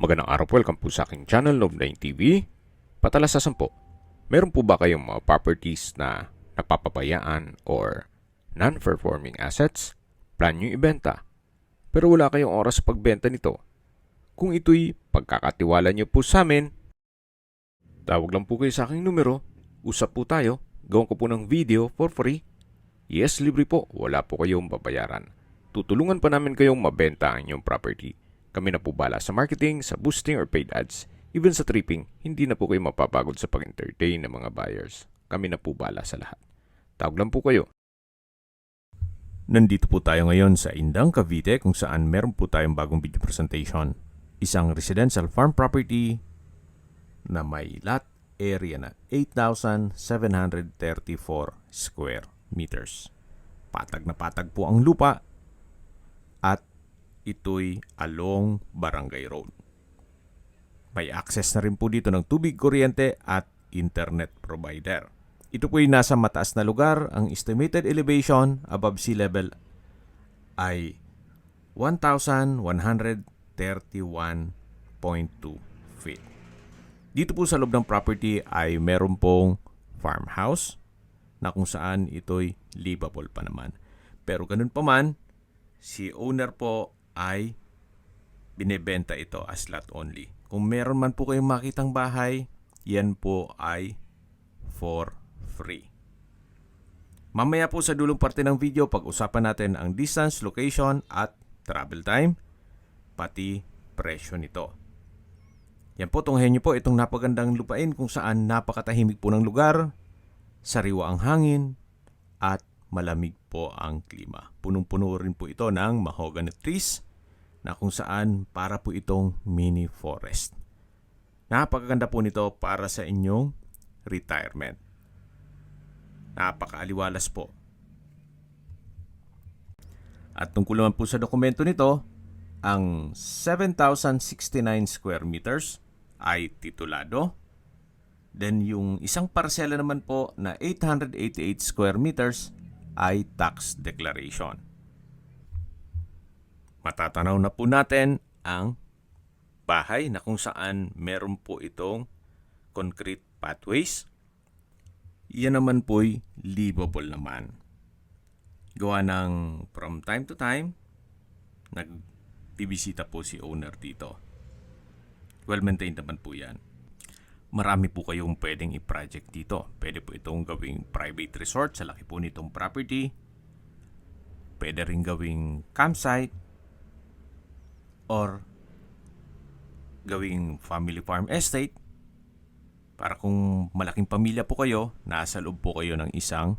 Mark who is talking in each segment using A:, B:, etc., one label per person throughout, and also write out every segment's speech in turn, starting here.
A: Magandang araw po, welcome po sa aking channel, Love9 TV. Patalasasan po, meron po ba kayong mga properties na napapabayaan or non-performing assets? Plan nyo ibenta, pero wala kayong oras sa pagbenta nito. Kung ito'y pagkakatiwala nyo po sa amin, tawag lang po kayo sa aking numero, usap po tayo, gawin ko po ng video for free. Yes, libre po, wala po kayong babayaran. Tutulungan pa namin kayong mabenta ang inyong property. Kami na po bala sa marketing, sa boosting or paid ads. Even sa tripping, hindi na po kayo mapapagod sa pag-entertain ng mga buyers. Kami na po bala sa lahat. Tawag lang po kayo. Nandito po tayo ngayon sa Indang, Cavite kung saan meron po tayong bagong video presentation. Isang residential farm property na may lot area na 8,734 square meters. Patag na patag po ang lupa at ito'y along Barangay Road. May access na rin po dito ng tubig, kuryente at internet provider. Ito po'y nasa mataas na lugar. Ang estimated elevation above sea level ay 1,131.2 feet. Dito po sa loob ng property ay meron pong farmhouse na kung saan ito'y livable pa naman. Pero ganun pa man, si owner po ay binebenta ito as lot only. Kung meron man po kayong makitang bahay, yan po ay for free. Mamaya po sa dulong parte ng video, pag-usapan natin ang distance, location at travel time, pati presyo nito. Yan po, tunghayan nyo po itong napagandang lupain kung saan napakatahimik po ng lugar, sariwa ang hangin, at malamig po ang klima. Punong-puno rin po ito ng mahogany trees na kung saan para po itong mini forest. Napakaganda po nito para sa inyong retirement. Napakaaliwalas po. At tungkol naman po sa dokumento nito, ang 7,069 square meters ay titulado. Then yung isang parsela naman po na 888 square meters ay tax declaration. Matatanaw na po natin ang bahay na kung saan meron po itong concrete pathways. Yan naman po'y livable naman. Gawa ng from time to time, nagbibisita po si owner dito. Well-maintained naman po yan. Marami po kayong pwedeng i-project dito. Pwede po itong gawing private resort sa laki po nitong property. Pwede rin gawing campsite or gawing family farm estate. Para kung malaking pamilya po kayo, nasa loob po kayo ng isang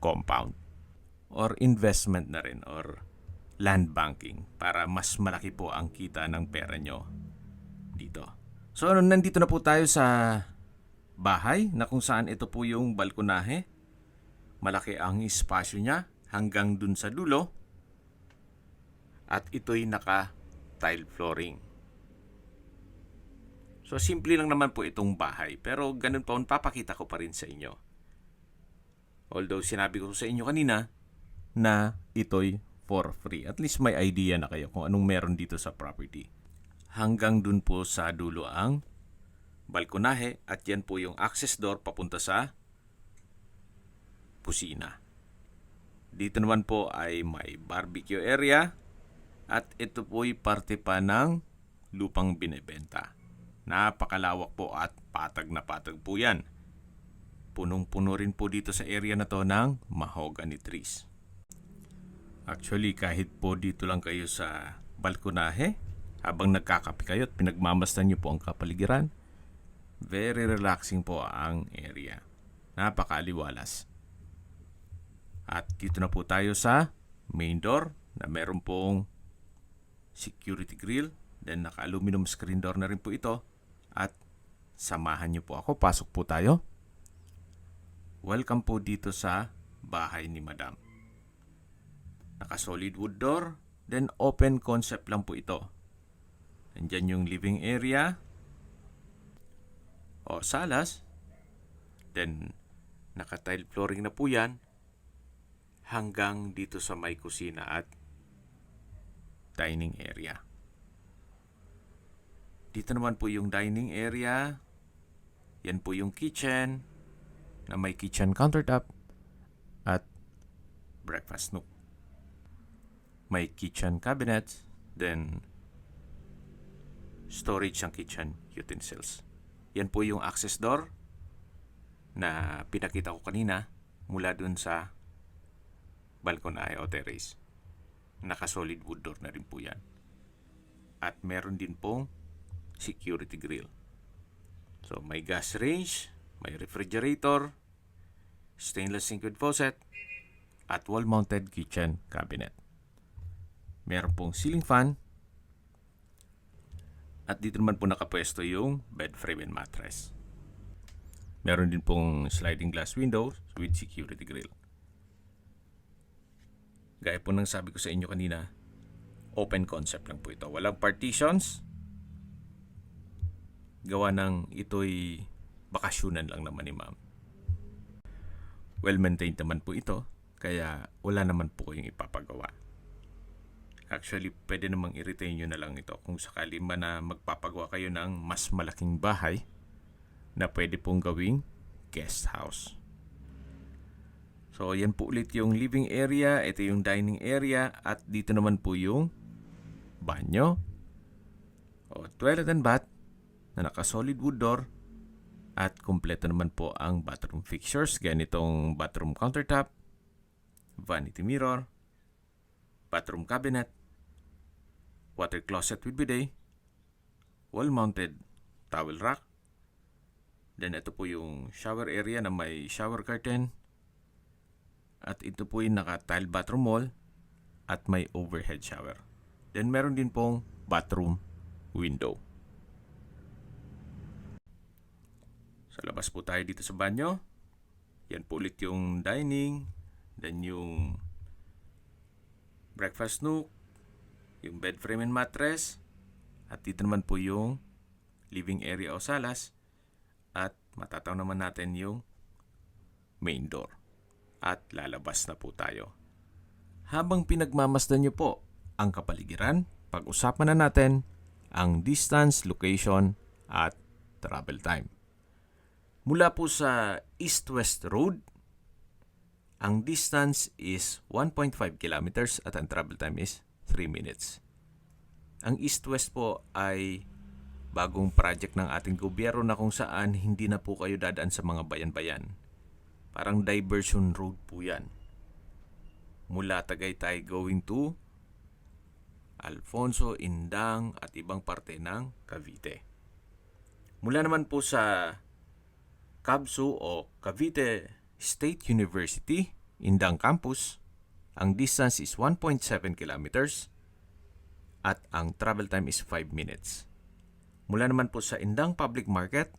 A: compound. Or investment na rin or land banking para mas malaki po ang kita ng pera nyo dito. So nandito na po tayo sa bahay na kung saan ito po yung balkonahe. Malaki ang espasyo niya hanggang dun sa dulo. At ito'y naka-tile flooring. So simple lang naman po itong bahay. Pero ganun pa, papakita ko pa rin sa inyo. Although sinabi ko sa inyo kanina na ito'y for free. At least may idea na kayo kung anong meron dito sa property. Hanggang dun po sa dulo ang balkonahe at yan po yung access door papunta sa kusina. Dito naman po ay may barbecue area at ito po'y parte pa ng lupang binebenta. Napakalawak po at patag na patag po yan. Punong-puno rin po dito sa area na to ng mahogany trees. Actually, kahit po dito lang kayo sa balkonahe, habang nagkakape kayo at pinagmamasdan nyo po ang kapaligiran, very relaxing po ang area. Napakaaliwalas. At dito na po tayo sa main door na meron pong security grill. Then naka-aluminum screen door na rin po ito. At samahan nyo po ako. Pasok po tayo. Welcome po dito sa bahay ni Madam. Naka-solid wood door. Then open concept lang po ito. Nandyan yung living area o salas. Then, naka-tile flooring na po yan hanggang dito sa may kusina at dining area. Dito naman po yung dining area. Yan po yung kitchen na may kitchen countertop at breakfast nook. May kitchen cabinet, then storage ng kitchen utensils. Yan po yung access door na pinakita ko kanina mula dun sa balkonahe o terrace. Naka-solid wood door na rin po yan. At meron din pong security grill. So may gas range, may refrigerator, stainless sink with faucet, at wall-mounted kitchen cabinet. Meron pong ceiling fan. At dito naman po nakapwesto yung bed frame and mattress. Meron din pong sliding glass windows with security grill. Gaya po ng sabi ko sa inyo kanina, open concept lang po ito. Walang partitions. Gawa ng ito'y bakasyonan lang naman ni ma'am. Well-maintained naman po ito, kaya wala naman po kayong ipapagawa. Actually, pwede namang i-retain nyo na lang ito kung sakali man na magpapagawa kayo ng mas malaking bahay na pwede pong gawing guest house. So, yan po ulit yung living area, ito yung dining area, at dito naman po yung banyo o toilet and bath na naka-solid wood door, at kumpleto naman po ang bathroom fixtures. Ganitong bathroom countertop, vanity mirror, bathroom cabinet, water closet with bidet, wall-mounted towel rack. Then ito po yung shower area na may shower curtain. At ito po yung naka-tile bathroom wall at may overhead shower. Then meron din pong bathroom window. Sa labas po tayo dito sa banyo. Yan po ulit yung dining. Then yung breakfast nook, yung bed frame and mattress, at dito naman po yung living area o salas, at matataw naman natin yung main door. At lalabas na po tayo. Habang pinagmamasdan nyo po ang kapaligiran, pag-usapan na natin ang distance, location, at travel time. Mula po sa East-West Road, ang distance is 1.5 kilometers at ang travel time is 3 minutes. Ang East-West po ay bagong project ng ating gobyerno na kung saan hindi na po kayo dadaan sa mga bayan-bayan. Parang diversion road po yan. Mula Tagaytay going to Alfonso, Indang at ibang parte ng Cavite. Mula naman po sa CABSU o Cavite State University, Indang Campus, ang distance is 1.7 kilometers at ang travel time is 5 minutes. Mula naman po sa Indang Public Market,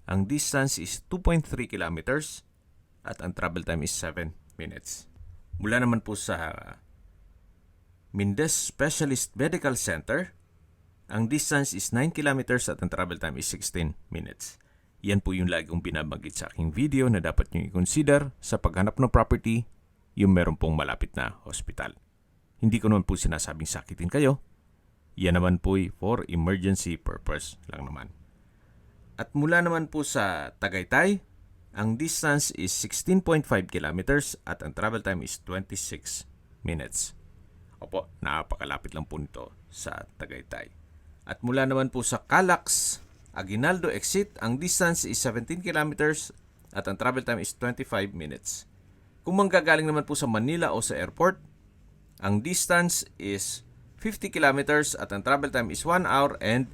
A: ang distance is 2.3 kilometers at ang travel time is 7 minutes. Mula naman po sa Mindes Specialist Medical Center, ang distance is 9 kilometers at ang travel time is 16 minutes. Yan po yung lagi kong binabanggit sa aking video na dapat nyo i-consider sa paghanap ng property, yung meron pong malapit na hospital. Hindi ko naman po sinasabing sakitin kayo. Yan naman po for emergency purpose lang naman. At mula naman po sa Tagaytay, ang distance is 16.5 kilometers at ang travel time is 26 minutes. Opo, napakalapit lang po nito sa Tagaytay. At mula naman po sa Calax, Aguinaldo exit, ang distance is 17 kilometers at ang travel time is 25 minutes. Kung manggagaling naman po sa Manila o sa airport, ang distance is 50 kilometers at ang travel time is 1 hour and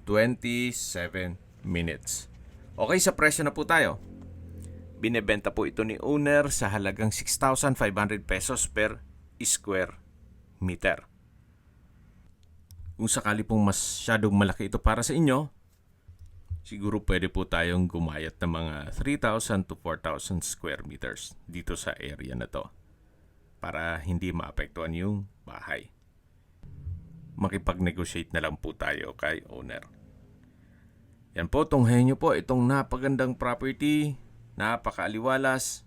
A: 27 minutes. Okay, sa presyo na po tayo. Binebenta po ito ni owner sa halagang 6,500 pesos per square meter. Kung sakali pong masyadong malaki ito para sa inyo, siguro pwede po tayong gumayat ng mga 3,000 to 4,000 square meters dito sa area na to para hindi maapektuhan yung bahay. Makipag-negotiate na lang po tayo kay owner. Yan po, tunghayin nyo po itong napagandang property, napakaaliwalas.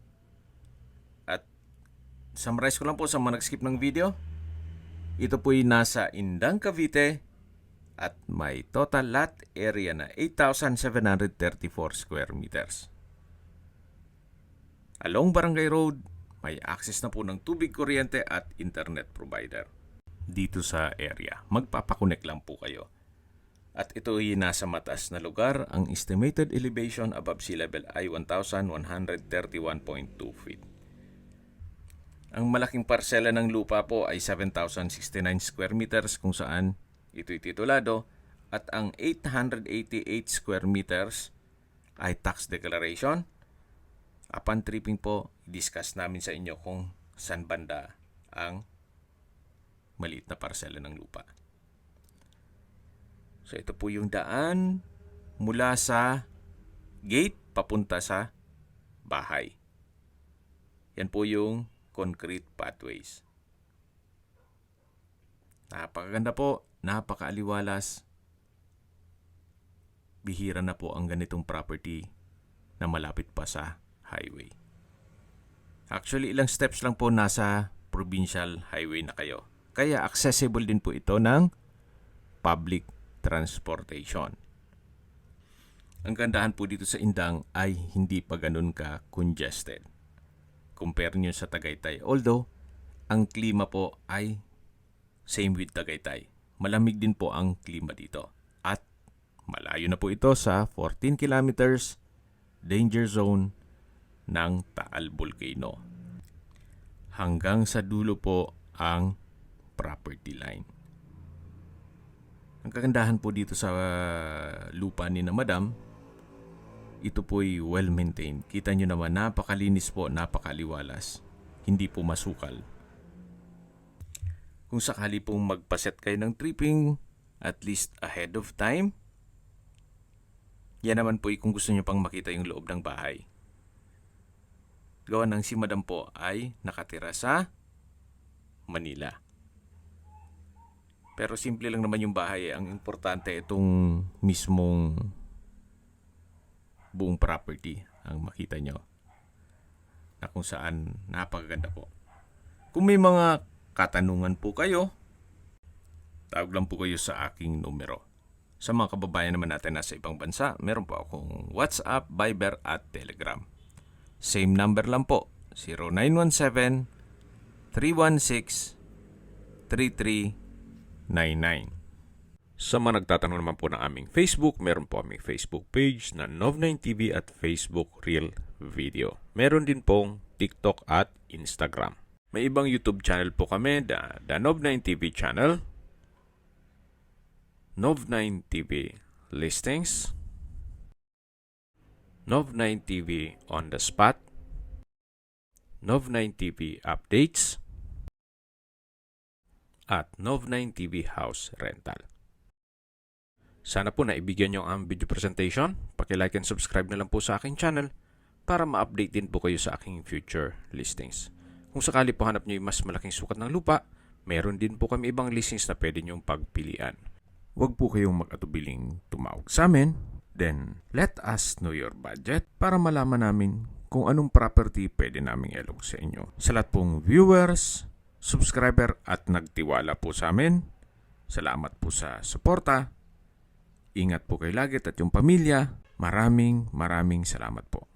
A: At summarize ko lang po sa mga nag-skip ng video. Ito po'y nasa Indang, Cavite at may total lot area na 8,734 square meters. Along Barangay Road, may access na po ng tubig, kuryente at internet provider dito sa area. Magpapakonek lang po kayo. At ito ay nasa mataas na lugar. Ang estimated elevation above sea level ay 1,131.2 feet. Ang malaking parsela ng lupa po ay 7,069 square meters kung saan ito'y titulado, at ang 888 square meters ay tax declaration. Upon tripping po, discuss namin sa inyo kung saan banda ang maliit na parsela ng lupa. So ito po yung daan mula sa gate papunta sa bahay. Yan po yung concrete pathways. Napakaganda po, napakaaliwalas. Bihira na po ang ganitong property na malapit pa sa highway. Actually, ilang steps lang po nasa provincial highway na kayo. Kaya accessible din po ito ng public transportation. Ang gandahan po dito sa Indang ay hindi pa ganun ka congested. Compare nyo sa Tagaytay. Although, ang klima po ay same with Tagaytay. Malamig din po ang klima dito. At malayo na po ito sa 14 kilometers danger zone ng Taal Volcano. Hanggang sa dulo po ang property line. Ang kagandahan po dito sa lupa ni na Madam, ito po'y well-maintained. Kita nyo naman, napakalinis po, napakaliwalas. Hindi po masukal. Kung sakali pong magpaset kayo ng tripping, at least ahead of time, yan naman po kung gusto nyo pang makita yung loob ng bahay. Gawa ng si Madam po ay nakatira sa Manila. Pero simple lang naman yung bahay. Ang importante itong mismong buong property ang makita nyo. Na kung saan napakaganda po. Kung may mga katanungan po kayo, tawag lang po kayo sa aking numero. Sa mga kababayan naman natin nasa ibang bansa, meron po akong WhatsApp, Viber at Telegram. Same number lang po, 0917-316-3399. Sa mga nagtatanong naman po ng aming Facebook, meron po aming Facebook page na Nov9TV at Facebook Real Video. Meron din pong TikTok at Instagram. May ibang YouTube channel po kami, the Nov9TV channel, Nov9TV Listings, Nov9TV On The Spot, Nov9TV Updates, at Nov9TV House Rental. Sana po naibigyan nyo ang video presentation. Paki-like and subscribe na lang po sa aking channel para ma-update din po kayo sa aking future listings. Kung sakali po hanap nyo yung mas malaking sukat ng lupa, meron din po kami ibang listings na pwede nyong pagpilian. Huwag po kayong mag-atubiling tumawag sa amin. Then, let us know your budget para malaman namin kung anong property pwede naming ilog sa inyo. Sa lahat pong viewers, subscriber at nagtiwala po sa amin, salamat po sa suporta. Ingat po kayo lagi at yung pamilya. Maraming salamat po.